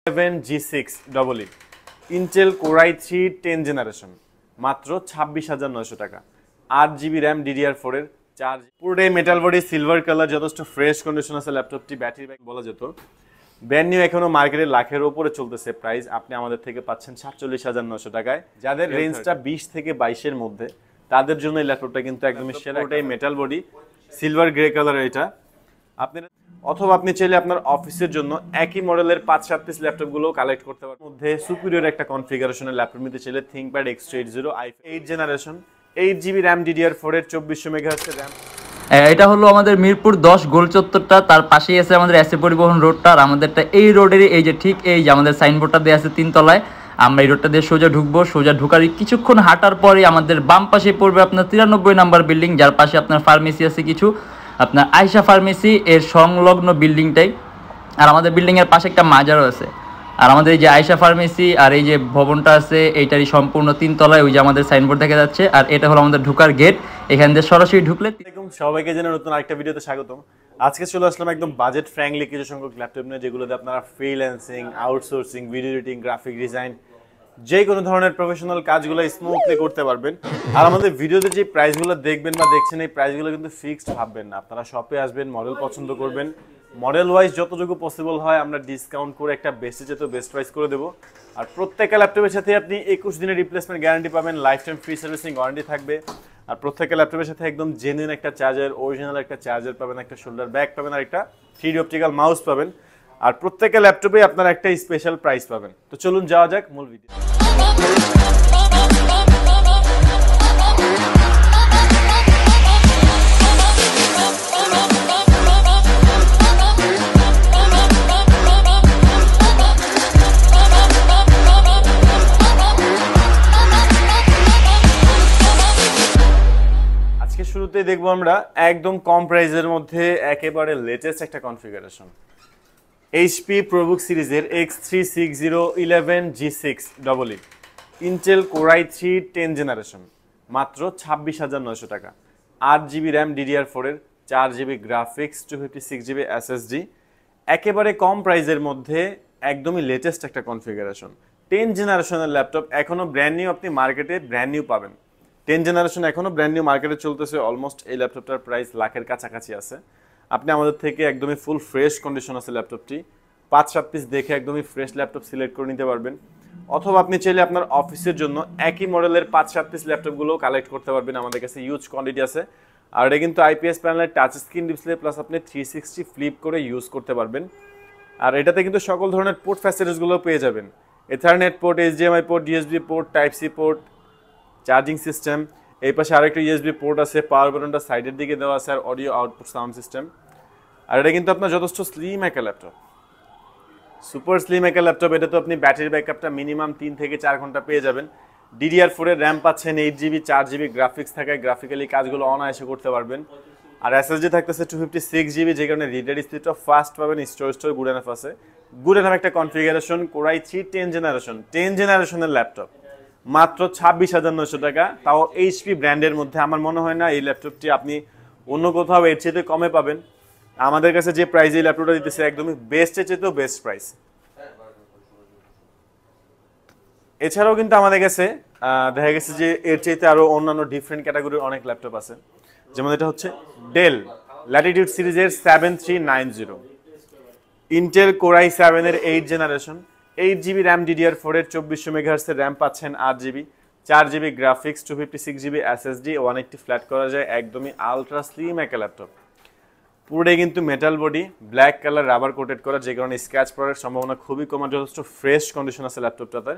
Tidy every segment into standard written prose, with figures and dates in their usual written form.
7G6 Intel Core i3 10 generation মাত্র 26,900 টাকা। 8GB RAM DDR4 এর 4 পুরোটাই মেটাল বডি সিলভার কালার, যথেষ্ট ফ্রেশ কন্ডিশন আছে ল্যাপটপটি। ব্যাটারি ব্যাক বলা যেত ব্র্যান্ড নিউ, এখনো মার্কেটে লাখের উপরে চলতেছে প্রাইস। আপনি আমাদের থেকে পাচ্ছেন 47,900 টাকায়। যাদের রেঞ্জটা 20 থেকে 22 এর মধ্যে তাদের জন্য এই ল্যাপটপটা কিন্তু একদমই সেরা। পুরোটাই metal body silver grey colour এটা। অথবা আপনি চাইলে আপনার অফিসের জন্য একই মডেলের 5-7 পিস ল্যাপটপগুলো কালেক্ট করতে পারেন। মধ্যে সুপিরিয়র একটা কনফিগারেশনের ল্যাপটপ নিতে চাইলে ThinkPad X280 8 generation 8GB RAM DDR4 এর 2400 MHz এর RAM। এটা হলো আমাদের মিরপুর 10 গোল চত্বরটা, তার পাশেই আছে আমাদের এসএ পরিবহন রোডটা। আর আমাদেরটা এই রোডেরই এই যে ঠিক এই যে আমাদের সাইনবোর্ডটা দেওয়া আছে 3 তলায়। আমরা এই রোডটা দিয়ে সোজা ঢুকবো, সোজা ঢুকার কিছুক্ষণ হাঁটার পরে আমাদের বাম পাশে পড়বে আপনার 93 নাম্বার বিল্ডিং, যার পাশে আপনার ফার্মেসি আছে কিছু, আপনার আয়শা ফার্মেসি এর সংলগ্ন বিল্ডিংটাই। আর আমাদের বিল্ডিংয়ের পাশে একটা মাজারও আছে। আর আমাদের এই যে আয়শা ফার্মেসি আর এই যে ভবনটা আছে এইটারই সম্পূর্ণ 3 তলায় ওই যে আমাদের সাইনবোর্ড দেখা যাচ্ছে। আর এটা হলো আমাদের ঢোকার গেট, এখান দিয়ে সরাসরি ঢুকলে। সবাইকে জানাই নতুন আরেকটা ভিডিওতে স্বাগতম। আজকে চলে আসলাম একদম বাজেট ফ্রেন্ডলি কিছু সংখ্যক ল্যাপটপ নিয়ে, যেগুলোতে আপনারা freelancing, outsourcing, video editing, graphic design, যে কোনো ধরনের প্রফেশনাল কাজগুলো স্মুথলি করতে পারবেন। আর আমাদের ভিডিওতে যে প্রাইসগুলো দেখবেন বা দেখছেন, এই প্রাইসগুলো কিন্তু ফিক্সড ভাববেন না। আপনারা শপে আসবেন, মডেল পছন্দ করবেন, মডেল ওয়াইজ যতটুকু পসিবল হয় আমরা ডিসকাউন্ট করে একটা বেস্ট যেত বেস্ট প্রাইস করে দেবো। আর প্রত্যেকটা ল্যাপটপের সাথে আপনি 21 দিনের রিপ্লেসমেন্ট গ্যারান্টি পাবেন, life time free servicing warranty থাকবে। আর প্রত্যেকটা ল্যাপটপের সাথে একদম জেনুইন একটা চার্জার, অরিজিনাল একটা চার্জার পাবেন, একটা শোল্ডার ব্যাগ পাবেন, আর একটা 3D অপটিক্যাল মাউস পাবেন। আর প্রত্যেকটা ল্যাপটপে আপনারা একটা স্পেশাল প্রাইস পাবেন। তো চলুন যাওয়া যাক মূল ভিডিও। শুরুতে দেখবো আমরা একদম কম প্রাইসের মধ্যে একেবারে লেটেস্ট একটা কনফিগারেশন, HP ProBook সিরিজের X360 11G6 Intel Core i3 10 generation মাত্র 26,900 টাকা। 8GB RAM DDR4 এর 4GB গ্রাফিক্স 256GB SSD, একেবারে কম প্রাইসের মধ্যে একদমই লেটেস্ট একটা কনফিগারেশন। 10 জেনারেশনের ল্যাপটপ এখনো ব্র্যান্ড নিউ, আপনি মার্কেটে ব্র্যান্ড নিউ পাবেন। 10 জেনারেশন এখনো ব্র্যান্ড নিউ মার্কেটে চলতেছে। অলমোস্ট এই ল্যাপটপটার প্রাইস লাখের কাছাকাছি আছে। আপনি আমাদের থেকে একদমই ফুল ফ্রেশ কন্ডিশন আছে ল্যাপটপটি। 5-7 পিস দেখে একদমই ফ্রেশ ল্যাপটপ সিলেক্ট করে নিতে পারবেন। অথবা আপনি চাইলে আপনার অফিসের জন্য একই মডেলের 5-7 পিস ল্যাপটপগুলো কালেক্ট করতে পারবেন। আমাদের কাছে ইউজ কোয়ান্টিটি আছে। আর এটা কিন্তু IPS প্যানেলের টাচ স্ক্রিন ডিসপ্লে প্লাস আপনি 360 ফ্লিপ করে ইউজ করতে পারবেন। আর এটাতে কিন্তু সকল ধরনের পোর্ট ফ্যাসিলিটিসগুলো পেয়ে যাবেন। Ethernet port, HDMI port, USB port, Type-C port, charging system. এই পাশে আরেকটা USB পোর্ট আছে, পাওয়ার বাটনটা সাইডের দিকে দেওয়া আছে, আর অডিও আউটপুট সাউন্ড সিস্টেম। আর এটা কিন্তু আপনার যথেষ্ট স্লিম একটা ল্যাপটপ, সুপার স্লিম একটা ল্যাপটপ। এটা তো আপনি ব্যাটারি ব্যাকআপটা মিনিমাম 3 থেকে 4 ঘন্টা পেয়ে যাবেন। DDR4 এর RAM পাচ্ছেন, 8GB 4GB গ্রাফিক্স থাকায় গ্রাফিক্যালি কাজগুলো অনায়াসে করতে পারবেন। আর SSD থাকতেছে 256GB, যে কারণে রিডার স্পিডটা ফাস্ট পাবেন। স্টোরেজটাও গুড এনাফ আছে। গুড এনাফ একটা কনফিগারেশন। Core i3 10 জেনারেশনের ল্যাপটপ মাত্র 26,900 টাকা, তাও HP ব্র্যান্ডের মধ্যে। আমার মনে হয় না এই ল্যাপটপটি আপনি অন্য কোথাও এর চেয়ে কমে পাবেন। আমাদের কাছে যে প্রাইস এই ল্যাপটপটা দিতেছে একদমই বেস্টের চেয়েও বেস্ট প্রাইস। এছাড়াও কিন্তু আমাদের কাছে দেখা গেছে যে এর চাইতে আরো অন্যান্য ডিফারেন্ট ক্যাটাগরির অনেক ল্যাপটপ আছে। যেমন এটা হচ্ছে ডেল ল্যাটিটিউড সিরিজের 7390 ইন্টেল Core i7 এর 8 জেনারেশন 8GB RAM DDR4 এর 2400 MHz এর RAM পাচ্ছেন, 8GB 4GB graphics 256GB SSD, 180 flat করা যায়। একদমই আলট্রা স্লিম একটা ল্যাপটপ। পুরোটাই কিন্তু metal body, black colour rubber coated করা, যে কারণে স্ক্র্যাচ পড়ার সম্ভাবনা খুবই কম। যথেষ্ট ফ্রেশ কন্ডিশন আছে ল্যাপটপটাতে।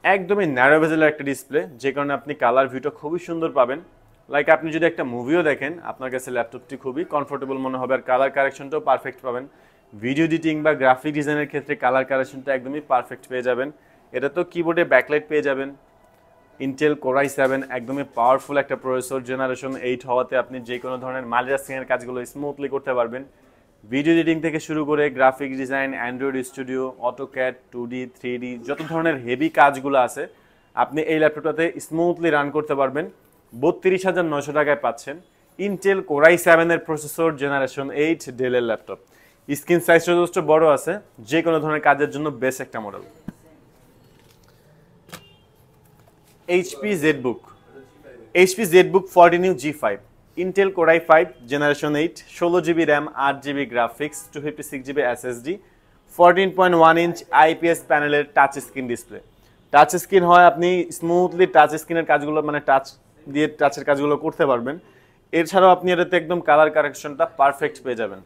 একদমই ন্যারো বেজেলের একটা ডিসপ্লে, যে কারণে আপনি কালার ভিউটা খুবই সুন্দর পাবেন। লাইক আপনি যদি একটা মুভিও দেখেন, আপনার কাছে ল্যাপটপটি খুবই কমফোর্টেবল মনে হবে। আর কালার কারেকশনটাও পারফেক্ট পাবেন। ভিডিও এডিটিং বা গ্রাফিক ডিজাইনের ক্ষেত্রে কালার কারেকশনটা একদমই পারফেক্ট পেয়ে যাবেন। এটা তো কিবোর্ডে ব্যাকলাইট পেয়ে যাবেন। ইন্টেল Core i7 একদমই পাওয়ারফুল একটা প্রসেসর, জেনারেশন 8 হওয়াতে আপনি যে কোনো ধরনের মাল্টিটাস্কিং এর কাজগুলো স্মুথলি করতে পারবেন। ভিডিও এডিটিং থেকে শুরু করে graphic design, Android studio, AutoCAD, 2D 3D যত ধরনের হেভি কাজগুলো আছে আপনি এই ল্যাপটপটাতে স্মুথলি রান করতে পারবেন। 32,900 টাকায় পাচ্ছেন ইন্টেল Core i7 এর প্রসেসর, জেনারেশন 8 ডেলের ল্যাপটপ। স্ক্রিন সাইজটা যথেষ্ট বড় আছে, যে কোনো ধরনের কাজের জন্য বেস্ট একটা model. HP ZBook 14 G5 Intel core i5 generation 8 16GB RAM 8GB graphics 256GB SSD 14.1 inch IPS প্যানেলের touch screen display. Touch screen হয়, আপনি স্মুথলি টাচ স্ক্রিনের কাজগুলো মানে টাচ দিয়ে টাচের কাজগুলো করতে পারবেন। এছাড়াও আপনি এটাতে একদম কালার কারেকশনটা পারফেক্ট পেয়ে যাবেন।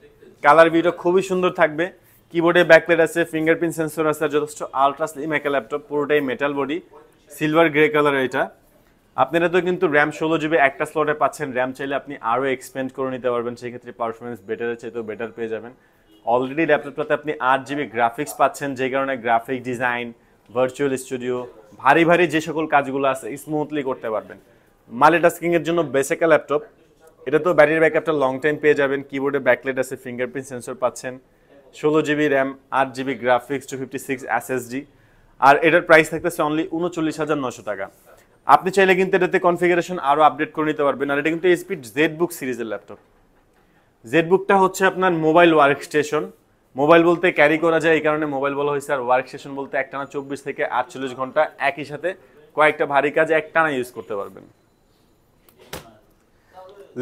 কালার ভিডিও খুবই সুন্দর থাকবে। কিবোর্ডে ব্যাকলাইট আছে, ফিঙ্গারপ্রিন্ট সেন্সর আছে, যথেষ্ট আলট্রা স্লিম একটা ল্যাপটপ, পুরোটাই metal body, silver grey colour. এটা আপনারা তো কিন্তু র্যাম 16GB একটা স্লটে পাচ্ছেন, র্যাম চাইলে আপনি আরও এক্সপেন্ড করে নিতে পারবেন, সেই ক্ষেত্রে পারফরমেন্স বেটারের চাইতেও বেটার পেয়ে যাবেন। অলরেডি ল্যাপটপটাতে আপনি 8GB গ্রাফিক্স পাচ্ছেন, যে কারণে গ্রাফিক ডিজাইন, ভার্চুয়াল স্টুডিও, ভারী ভারী যে সকল কাজগুলো আছে স্মুথলি করতে পারবেন। মাল্টিটাস্কিংয়ের জন্য বেসিক ল্যাপটপ। এটা তো ব্যাটারি ব্যাকআপটা লং টাইম পেয়ে যাবেন। কিবোর্ডে ব্যাকলাইট আছে, ফিঙ্গারপ্রিন্ট সেন্সর পাচ্ছেন, 16GB RAM 8GB graphics 256 SSD। আর এটার প্রাইস থাকতেছে অনলি 39,900 টাকা। আপনি চাইলে কিন্তু এটাতে কনফিগারেশন আরও আপডেট করে নিতে পারবেন। আর এটা কিন্তু এইচপি জেডবুক সিরিজের ল্যাপটপ। জেডবুকটা হচ্ছে আপনার মোবাইল ওয়ার্ক স্টেশন। মোবাইল বলতে ক্যারি করা যায়, এই কারণে মোবাইল বলা হয়েছে। আর ওয়ার্ক স্টেশন বলতে একটানা 24 থেকে 48 ঘন্টা একই সাথে কয়েকটা ভারী কাজ একটানা ইউজ করতে পারবেন।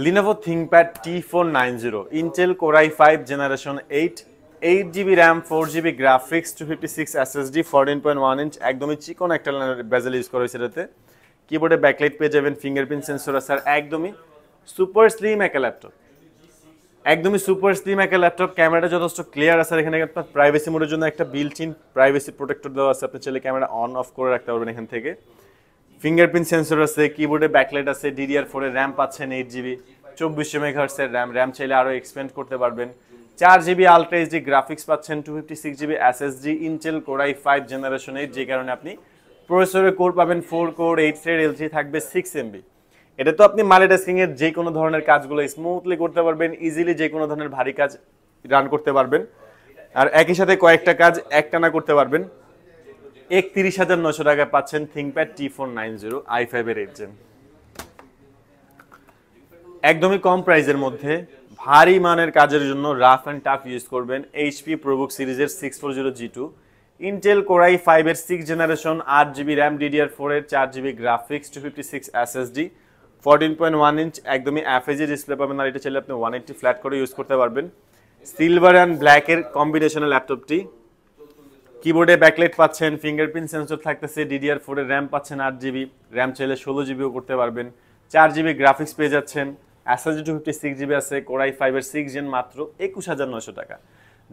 Lenovo ThinkPad T490 Intel core i5 generation 8 8GB RAM 4GB graphics 256 SSD 14.1 inch, একদমই চিকন একটা বেজেল ইউজ করা হয়েছে এটাতে। কিবোর্ডে ব্যাকলাইট পেয়ে যাবেন, ফিঙ্গারপ্রিন্ট সেন্সর আছে, আর একদমই সুপার স্লিম একটা ল্যাপটপ। একদমই সুপার স্লিম একটা ল্যাপটপ। ক্যামেরাটা যথেষ্ট ক্লিয়ার আছে। এখানে আপনার প্রাইভেসি মোডের জন্য একটা বিল্ট ইন প্রাইভেসি প্রোটেক্টর দেওয়া আছে, আপনি চাইলে ক্যামেরা অন অফ করে রাখতে পারবেন এখান থেকে। ফিঙ্গারপ্রিন্ট সেন্সর আছে, কিবোর্ডে ব্যাকলাইট আছে, DDR4 এর র্যাম পাচ্ছেন 8GB 2400 MHz এর র্যাম চাইলে আরও এক্সপেন্ড করতে পারবেন। 4GB আলট্রা এইচডি গ্রাফিক্স পাচ্ছেন, 256GB SSD Intel core i5 generation 8, যে কারণে আপনি প্রসেসরের কোর পাবেন 4 কোর 8 থ্রেড, L3 থাকবে 6MB। এটা তো আপনি মাল্টিটাস্কিং এর যে কোনো ধরনের কাজগুলো স্মুথলি করতে পারবেন, ইজিলি যে কোনো ধরনের ভারী কাজ রান করতে পারবেন, আর একই সাথে কয়েকটা কাজ একটানা করতে পারবেন। 31,900 টাকায় পাচ্ছেন থিংকপ্যাড T490 i5 এর 8 জেন। একদমই কম প্রাইসের মধ্যে ভারী মানের কাজের জন্য রাফ অ্যান্ড টাফ ইউজ করবেন এইচপি প্রোবুক সিরিজের 640G2 ইন্টেল কোর i5 এর 6 জেনারেশন 8GB র্যাম DDR4 এর 4GB গ্রাফিক্স 256 SSD 14.1 ইঞ্চ, একদমই FHD ডিসপ্লে পাবেন। আর এটা চাইলে আপনি 180 ফ্ল্যাট করে ইউজ করতে পারবেন। সিলভার অ্যান্ড ব্ল্যাক এর কম্বিনেশনের ল্যাপটপটি। কিবোর্ডে ব্যাকলাইট পাচ্ছেন, ফিঙ্গারপ্রিন্ট সেন্সর থাকতেছে, DDR4 এর র্যাম পাচ্ছেন 8GB, র্যাম চাইলে 16GBও করতে পারবেন, 4GB গ্রাফিক্স পেয়ে যাচ্ছেন, SSD 256GB আছে, কোর i5 এর 6 জেন মাত্র 21,900 টাকা।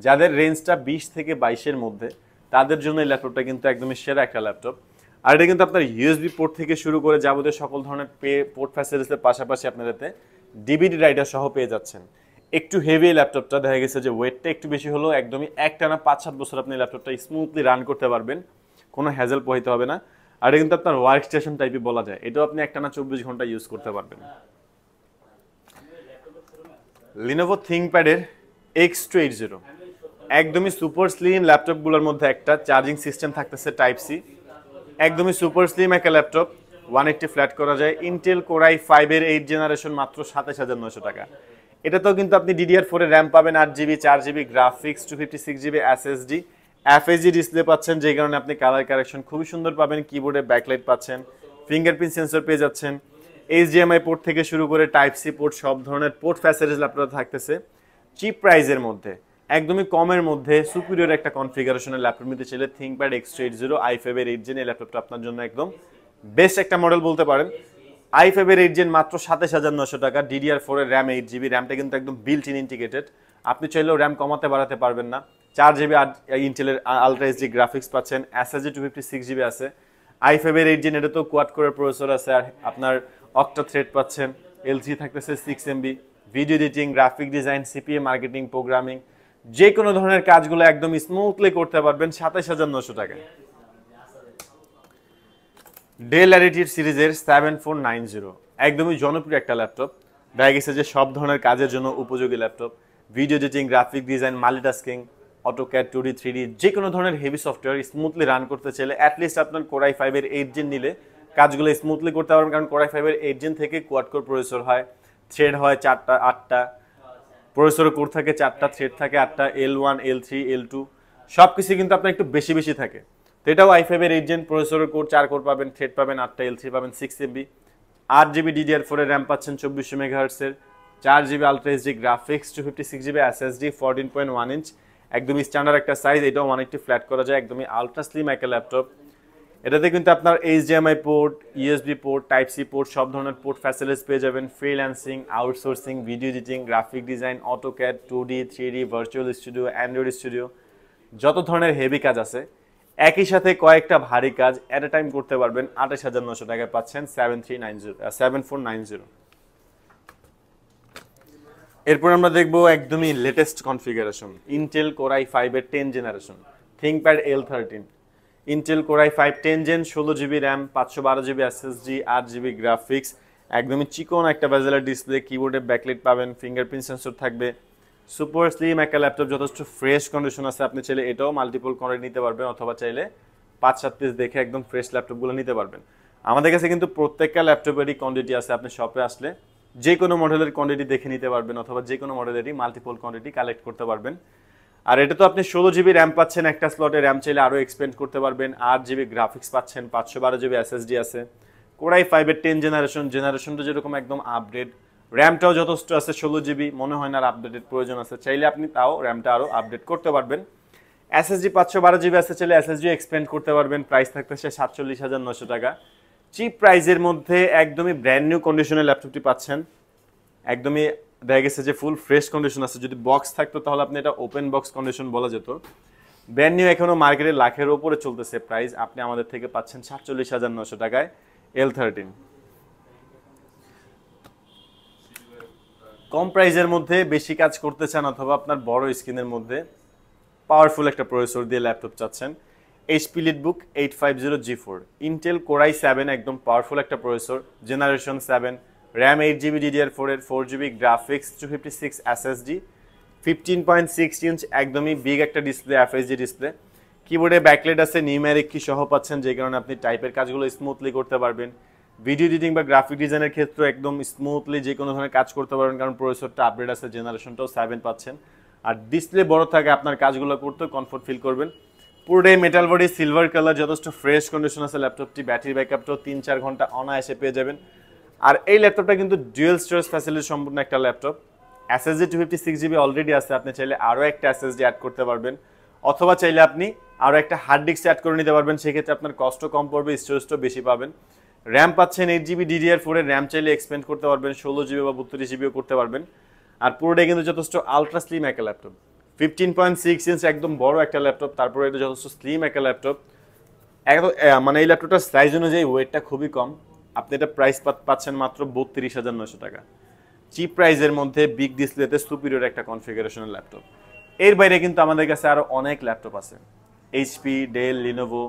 যাদের রেঞ্জটা 20 থেকে 22-এর মধ্যে, তাদের জন্য এই ল্যাপটপটা কিন্তু একদমই সেরা একটা ল্যাপটপ। আর এটা কিন্তু আপনার USB পোর্ট থেকে শুরু করে যাবতীয় সকল ধরনের পোর্ট ফ্যাসিলিটিসের পাশাপাশি আপনার এতে DVD রাইটার সহ পেয়ে যাচ্ছেন। একটু হেভি ল্যাপটপটা, দেখা গেছে যে ওয়েটটা একটু বেশি হলেও একদমই একটানা 5-7 বছর আপনি ল্যাপটপটা স্মুথলি রান করতে পারবেন, কোনো হ্যাজেল পোহাইতে হবে না। আর এটা কিন্তু আপনার ওয়ার্ক স্টেশন টাইপই বলা যায়, এটাও আপনি একটানা 24 ঘন্টা ইউজ করতে পারবেন। লিনোভো থিংকপ্যাডের X280 একদমই সুপার স্লিম ল্যাপটপগুলোর মধ্যে একটা। চার্জিং সিস্টেম থাকতেছে টাইপ সি, একদমই সুপার স্লিম একটা ল্যাপটপ, 180 ফ্ল্যাট করা যায়। ইন্টেল কোর i5 এর 8 জেনারেশন মাত্র 27,900 টাকা। এটাতেও কিন্তু আপনি DDR4 এর র্যাম পাবেন 8GB 4GB graphics 256GB SSD, FHD display পাচ্ছেন, যে কারণে আপনি কালার কারেকশন খুবই সুন্দর পাবেন। কিবোর্ডে ব্যাকলাইট পাচ্ছেন, ফিঙ্গারপ্রিন্ট সেন্সর পেয়ে যাচ্ছেন, HDMI পোর্ট থেকে শুরু করে টাইপ সি পোর্ট, সব ধরনের পোর্ট ফ্যাসিলিটিস ল্যাপটপ থাকতেছে চিপ প্রাইসের মধ্যে, একদমই কমের মধ্যে সুপিরিয়র একটা কনফিগারেশনের ল্যাপটপ নিতে চাইলে থিংকপ্যাড X280 i5 এর 8 জেন এই ল্যাপটপটা আপনার জন্য একদম বেস্ট একটা মডেল বলতে পারেন। i5 এর 8 জেন মাত্র 27,900 টাকা। DDR4 এর র্যাম 8GB, র্যামটা কিন্তু একদম বিল্ট ইন ইন্টিগ্রেটেড, আপনি চাইলেও র্যাম কমাতে বাড়াতে পারবেন না। 4GB ইন্টেলের আলট্রা এইচডি গ্রাফিক্স পাচ্ছেন, SSD 256GB আছে। i5 এর 8 জেন, এটা তো কোয়াড কোরের প্রসেসর আছে, আর আপনার অক্টা থ্রেড পাচ্ছেন, L3 থাকতেছে 6MB। Video editing, graphic design, CPA marketing, programming, যে কোনো ধরনের কাজগুলো একদম স্মুথলি করতে পারবেন 27,900 টাকায়। ডেল ল্যাটিটিউড সিরিজের 7490 একদমই জনপ্রিয় একটা ল্যাপটপ, দেখা গেছে যে সব ধরনের কাজের জন্য উপযোগী laptop. Video editing, graphic design, multitasking, AutoCAD, 2D 3D, যে কোনো ধরনের হেভি সফটওয়্যার স্মুথলি রান করতে চাইলে অ্যাটলিস্ট আপনার কোর i5 এর 8 জেন নিলে কাজগুলো স্মুথলি করতে পারবেন। কারণ কোর i5 এর 8 জেন থেকে কোয়াড কোর প্রসেসর হয়, থ্রেড হয় 4টা 8টা, প্রসেসর কোর থাকে 4টা, থ্রেড থাকে 8টা, L1 L3 L2 সবকিছু কিন্তু আপনার একটু বেশি বেশি থাকে। তো এটাও i5 এর 8 জেন প্রসেসর কোর, 4 কোর পাবেন, থ্রেড পাবেন 8টা, L3 পাবেন 6 MB, 8GB DDR4 এর র্যাম পাচ্ছেন 2400 MHz এর, 4GB ultra HD graphics, 256GB SSD, 14.1 inch, একদমই স্ট্যান্ডার্ড একটা সাইজ। এটাও অনেকটি ফ্ল্যাট করা যায়, একদমই আলট্রা স্লিম একটা ল্যাপটপ। এটাতে কিন্তু আপনার HDMI port, USB port, type C port, সব ধরনের পোর্ট ফ্যাসিলিটিস পেয়ে যাবেন। Freelancing, outsourcing, video editing, graphic design, AutoCAD, 2D 3D, virtual studio, Android studio, যত ধরনের হেভি কাজ আছে একই সাথে কয়েকটা ভারী কাজ এট এ টাইম করতে পারবেন। 28,900 টাকায় পাচ্ছেন 7490। এরপর আমরা দেখবো একদমই latest configuration, Intel core i5 এর 10 generation, ThinkPad L13, Intel core i5 10 gen, 16GB RAM, 512GB SSD, 8GB graphics, একদমই চিকন একটা বেজেলের ডিসপ্লে, কিবোর্ডে ব্যাকলাইট পাবেন, ফিঙ্গারপ্রিন্ট সেন্সর থাকবে, সুপার স্লিম একটা ল্যাপটপ, যথেষ্ট ফ্রেশ কন্ডিশন আছে। আপনি চাইলে এটাও মাল্টিপল করে নিতে পারবেন, অথবা চাইলে 5-7 পিস দেখে একদম ফ্রেশ ল্যাপটপগুলো নিতে পারবেন। আমাদের কাছে কিন্তু প্রত্যেকটা ল্যাপটপেরই কোয়ান্টিটি আছে, আপনি শপে আসলে যে কোনো মডেলের কোয়ান্টিটি দেখে নিতে পারবেন, অথবা যে কোনো মডেলেরই মাল্টিপল কোয়ান্টিটি কালেক্ট করতে পারবেন। আর এটা তো আপনি 16GB র্যাম পাচ্ছেন, একটা স্লটে র্যাম চাইলে আরও এক্সপেন্ড করতে পারবেন, 8GB গ্রাফিক্স পাচ্ছেন, 512GB SSD আছে। কোর i5 এর 10 জেনারেশনটা যেরকম একদম আপডেট, র্যামটাও যথেষ্ট আছে, 16GB, মনে হয় না আর আপডেটের প্রয়োজন আছে, চাইলে আপনি তাও র্যামটা আরও আপডেট করতে পারবেন। SSD 512GB আছে, চাইলে SSD এক্সপেন্ড করতে পারবেন। প্রাইস থাকতেছে 47,900 টাকা। চিপ প্রাইজের মধ্যে একদমই ব্র্যান্ড নিউ কন্ডিশনের ল্যাপটপটি পাচ্ছেন, একদমই দেখা গেছে যে ফুল ফ্রেশ কন্ডিশন আছে। যদি বক্স থাকতো তাহলে আপনি এটা ওপেন বক্স কন্ডিশন বলা যেত। ব্র্যান্ড নিউ, এখনো মার্কেটে লাখের ওপরে চলতেছে প্রাইস, আপনি আমাদের থেকে পাচ্ছেন 47,900 টাকায় L13। কম প্রাইজের মধ্যে বেশি কাজ করতে চান, অথবা আপনার বড় স্ক্রিনের মধ্যে পাওয়ারফুল একটা প্রসেসর দিয়ে ল্যাপটপ চাচ্ছেন, HP EliteBook 850 G4, Intel core i7, একদম পাওয়ারফুল একটা processor, generation 7, RAM 8GB DDR4 এর, 4GB গ্রাফিক্স, 256 SSD, 15.6 ইঞ্চ, একদমই বিগ একটা ডিসপ্লে, FHD ডিসপ্লে, কিবোর্ডে ব্যাকলাইট আছে, নিউমেরিক কি সহ পাচ্ছেন, যে কারণে আপনি টাইপের কাজগুলো স্মুথলি করতে পারবেন। ভিডিও এডিটিং বা গ্রাফিক ডিজাইনের ক্ষেত্রে একদম স্মুথলি যে কোনো ধরনের কাজ করতে পারবেন, কারণ প্রসেসরটা আপডেট আছে, জেনারেশনটাও 7 পাচ্ছেন। আর ডিসপ্লে বড় থাকে, আপনার কাজগুলো করতে কমফোর্ট ফিল করবেন। পুরোটাই মেটাল বডি, সিলভার কালার, যথেষ্ট ফ্রেশ কন্ডিশন আছে ল্যাপটপটি। ব্যাটারি ব্যাকআপটাও 3-4 ঘন্টা অনায়াসে পেয়ে যাবেন। আর এই ল্যাপটপটা কিন্তু ডুয়েল স্টোরেজ ফ্যাসিলিটি সম্পূর্ণ একটা ল্যাপটপ। SSD 256GB অলরেডি আছে, আপনি চাইলে আরও একটা SSD অ্যাড করতে পারবেন, অথবা চাইলে আপনি আরও একটা হার্ড ডিস্ক অ্যাড করে নিতে পারবেন। সেক্ষেত্রে আপনার কষ্ট কম পড়বে, স্টোরেজটাও বেশি পাবেন। র্যাম পাচ্ছেন 8GB DDR4 এর, র্যাম চাইলে এক্সপেন্ড করতে পারবেন, 16GB বা 32GBও করতে পারবেন। আর পুরোটাই কিন্তু যথেষ্ট আলট্রা স্লিম একটা ল্যাপটপ, 15.6 ইঞ্চ, একদম বড় একটা ল্যাপটপ, তারপরে এটা যথেষ্ট স্লিম একটা ল্যাপটপ। একদম মানে এই ল্যাপটপটার সাইজ অনুযায়ী ওয়েটটা খুবই কম। আপনি এটা প্রাইস পাচ্ছেন মাত্র 32,900 টাকা। চিপ প্রাইজের মধ্যে বিগ ডিসপ্লেতে সুপিরিয়র একটা কনফিগারেশনের ল্যাপটপ। এর বাইরে কিন্তু আমাদের কাছে আরও অনেক ল্যাপটপ আছে, HP, ডেল, লিনোভো,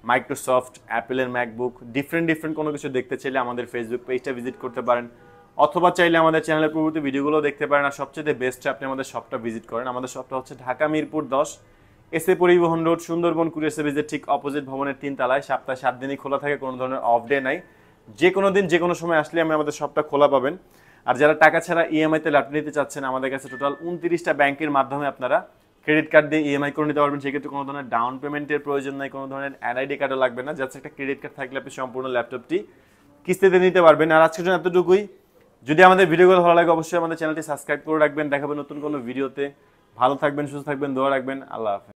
মাইক্রোসফট, অ্যাপেলের ম্যাকবুক, ডিফারেন্ট কোনো কিছু দেখতে চাইলে আমাদের ফেসবুক পেজটা ভিজিট করতে পারেন, অথবা চাইলে আমাদের চ্যানেলের পূর্ববর্তী ভিডিওগুলো দেখতে পারেন। আর সবচেয়ে বেস্ট আপনি আমাদের শপটা ভিজিট করেন। আমাদের শপটা হচ্ছে ঢাকা মিরপুর 10, এসএ পরিবহন রোড, সুন্দরবন কুরিয়ার সার্ভিসের ঠিক অপোজিট ভবনের 3 তলায়। সপ্তাহে 7 দিনই খোলা থাকে, কোনো ধরনের অফ ডে নাই। যে কোনো দিন যে কোনো সময় আসলে আমাদের শপটা খোলা পাবেন। আর যারা টাকা ছাড়া ইএমআইতে ল্যাপটপ নিতে চাচ্ছেন, আমাদের কাছে টোটাল 29টা ব্যাংকের মাধ্যমে আপনারা ক্রেডিট কার্ড দিয়ে ইএমআই করে নিতে পারবেন। সেক্ষেত্রে কোনো ধরনের ডাউন পেমেন্টের প্রয়োজন নাই, কোনো ধরনের এনআইডি কার্ডও লাগবে না। জাস্ট একটা ক্রেডিট কার্ড থাকলে আপনি সম্পূর্ণ ল্যাপটপটি কিস্তিতে নিতে পারবেন। আর আজকের জন্য এতটুকুই। যদি আমাদের ভিডিওগুলো ভালো লাগে অবশ্যই আমাদের চ্যানেলটি সাবস্ক্রাইব করে রাখবেন। দেখাবেন নতুন কোনো ভিডিওতে। ভালো থাকবেন, সুস্থ থাকবেন, দোয়া রাখবেন। আল্লাহ হাফেজ।